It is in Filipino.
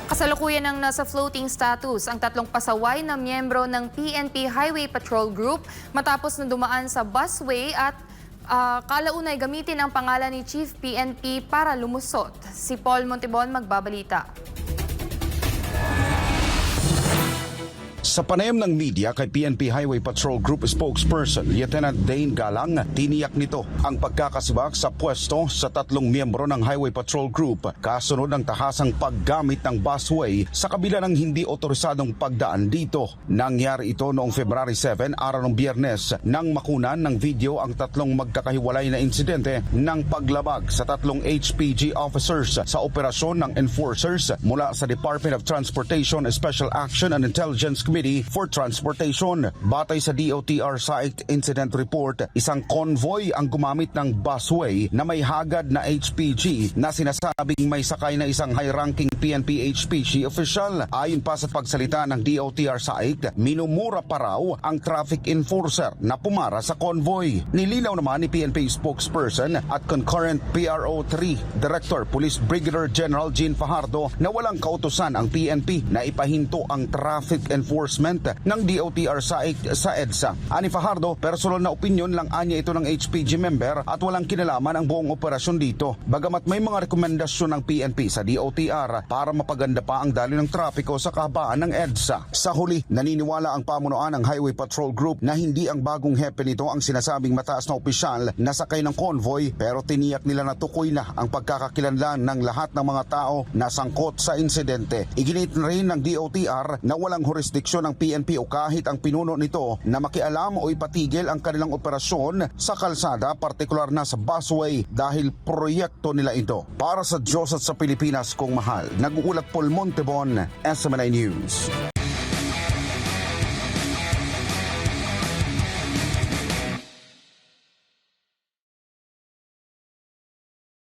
Kasalukuyan ng nasa floating status ang tatlong pasaway na miyembro ng PNP Highway Patrol Group matapos na dumaan sa busway at kalaunay gamitin ang pangalan ni Chief PNP para lumusot. Si Paul Montebon magbabalita. Sa panayam ng media kay PNP Highway Patrol Group spokesperson Lieutenant Dane Galang, tiniyak nito ang pagkakasibak sa pwesto sa tatlong miyembro ng Highway Patrol Group kasunod ng tahasang paggamit ng busway sa kabila ng hindi otorisadong pagdaan dito. Nangyari ito noong February 7, araw ng Biyernes, nang makunan ng video ang tatlong magkakahiwalay na insidente ng paglabag sa tatlong HPG officers sa operasyon ng enforcers mula sa Department of Transportation Special Action and Intelligence Committee for Transportation. Batay sa DOTR Site Incident Report, isang convoy ang gumamit ng busway na may hagad na HPG na sinasabing may sakay na isang high-ranking PNP HPG official. Ayon pa sa pagsalita ng DOTR Site, minumura pa raw ang traffic enforcer na pumara sa convoy. Nilinaw naman ni PNP spokesperson at concurrent PRO3 Director Police Brigadier General Jean Fajardo na walang kautusan ang PNP na ipahinto ang traffic enforcement ng DOTR Site sa EDSA. Ani Fajardo, personal na opinion lang anya ito ng HPG member at walang kinalaman ang buong operasyon dito. Bagamat may mga rekomendasyon ng PNP sa DOTR para mapaganda pa ang daloy ng trapiko sa kahabaan ng EDSA. Sa huli, naniniwala ang pamunuan ng Highway Patrol Group na hindi ang bagong hepe nito ang sinasabing mataas na opisyal na sakay ng convoy, pero tiniyak nila na tukoy na ang pagkakakilanlan ng lahat ng mga tao na sangkot sa insidente. Iginit na rin ng DOTR na walang jurisdiksyon ng PNP o kahit ang pinuno nito na makialam o ipatigil ang kanilang operasyon sa kalsada, partikular na sa busway, dahil proyekto nila ito. Para sa Diyos at sa Pilipinas kong mahal, nag-uulat Paul Montebon, SMNI News.